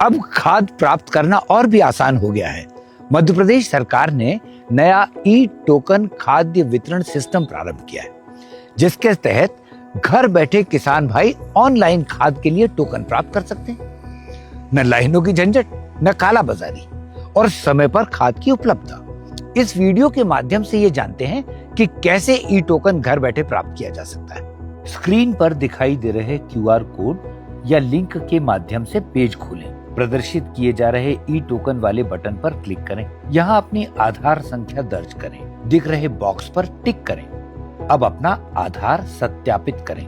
अब खाद प्राप्त करना और भी आसान हो गया है। मध्य प्रदेश सरकार ने नया ई टोकन खाद्य वितरण सिस्टम प्रारंभ किया है, जिसके तहत घर बैठे किसान भाई ऑनलाइन खाद के लिए टोकन प्राप्त कर सकते हैं। न लाइनों की झंझट, न काला बाजारी और समय पर खाद की उपलब्धता। इस वीडियो के माध्यम से ये जानते हैं कि कैसे ई टोकन घर बैठे प्राप्त किया जा सकता है। स्क्रीन पर दिखाई दे रहे QR कोड या लिंक के माध्यम से पेज खोलें। प्रदर्शित किए जा रहे ई टोकन वाले बटन पर क्लिक करें। यहाँ अपनी आधार संख्या दर्ज करें। दिख रहे बॉक्स पर टिक करें। अब अपना आधार सत्यापित करें।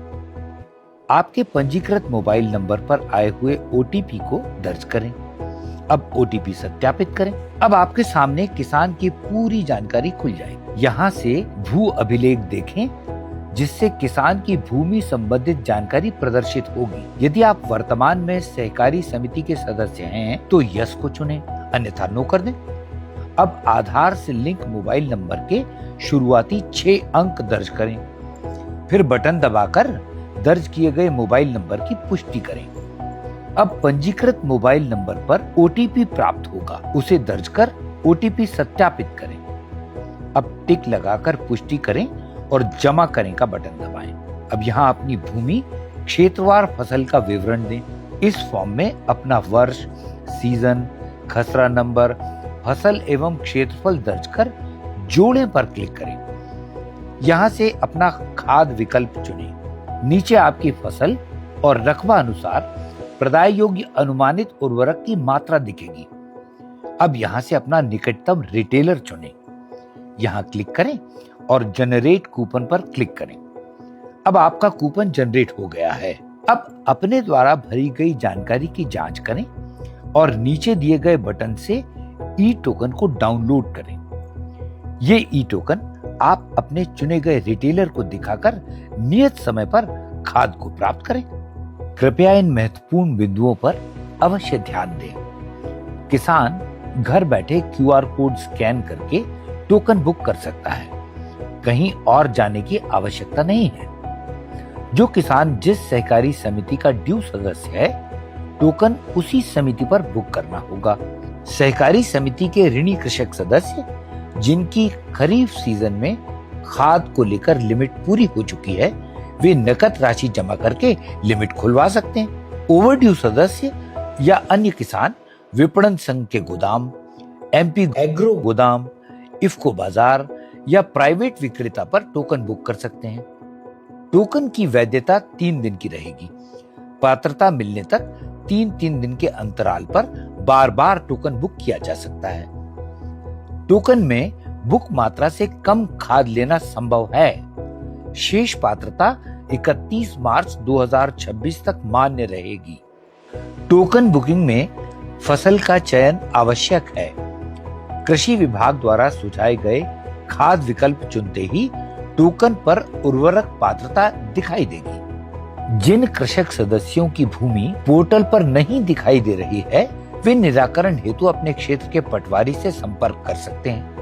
आपके पंजीकृत मोबाइल नंबर पर आए हुए OTP को दर्ज करें। अब OTP सत्यापित करें। अब आपके सामने किसान की पूरी जानकारी खुल जाएगी। यहाँ से भू अभिलेख देखें, जिससे किसान की भूमि संबंधित जानकारी प्रदर्शित होगी। यदि आप वर्तमान में सहकारी समिति के सदस्य हैं तो यस को चुनें, अन्यथा नो कर दें। अब आधार से लिंक मोबाइल नंबर के शुरुआती 6 अंक दर्ज करें। फिर बटन दबाकर दर्ज किए गए मोबाइल नंबर की पुष्टि करें। अब पंजीकृत मोबाइल नंबर पर OTP प्राप्त होगा, उसे दर्ज कर OTP सत्यापित करें। अब टिक लगाकर पुष्टि करें और जमा करें का बटन दबाएं। अब यहाँ अपनी भूमि, क्षेत्रवार फसल का विवरण दें। इस फॉर्म में अपना वर्ष, सीजन, खसरा नंबर, फसल एवं क्षेत्रफल दर्ज कर जोड़ें पर क्लिक करें। यहाँ से अपना खाद विकल्प चुनें। नीचे आपकी फसल और रकबा अनुसार प्रदाय योग्य अनुमानित उर्वरक की मात्रा दिखेगी। अब यहाँ से अपना निकटतम रिटेलर चुनें। यहाँ क्लिक करें और जनरेट कूपन पर क्लिक करें। अब आपका कूपन जनरेट हो गया है। अब अपने द्वारा भरी गई जानकारी की जांच करें और नीचे दिए गए बटन से ई टोकन को डाउनलोड करें। ये ई टोकन आप अपने चुने गए रिटेलर को दिखाकर नियत समय पर खाद को प्राप्त करें। कृपया इन महत्वपूर्ण बिंदुओं पर अवश्य ध्यान दें। किसान घर बैठे QR कोड स्कैन करके टोकन बुक कर सकता है। कहीं और जाने की आवश्यकता नहीं है। जो किसान जिस सहकारी समिति का ड्यू सदस्य है, टोकन उसी समिति पर बुक करना होगा। सहकारी समिति के ऋणी कृषक सदस्य जिनकी खरीफ सीजन में खाद को लेकर लिमिट पूरी हो चुकी है, वे नकद राशि जमा करके लिमिट खुलवा सकते हैं। ओवरड्यू सदस्य या अन्य किसान विपणन संघ के गोदाम, MP एग्रो गोदाम, इफ्को बाजार या प्राइवेट विक्रेता पर टोकन बुक कर सकते हैं। टोकन की वैधता 3 दिन की रहेगी। पात्रता मिलने तक 3-3 दिन के अंतराल पर बार बार टोकन बुक किया जा सकता है। टोकन में बुक मात्रा से कम खाद लेना संभव है। शेष पात्रता 31 मार्च 2026 तक मान्य रहेगी। टोकन बुकिंग में फसल का चयन आवश्यक है। कृषि विभाग द्वारा सुझाए गए खाद विकल्प चुनते ही टोकन पर उर्वरक पात्रता दिखाई देगी। जिन कृषक सदस्यों की भूमि पोर्टल पर नहीं दिखाई दे रही है, वे निराकरण हेतु अपने क्षेत्र के पटवारी से संपर्क कर सकते हैं।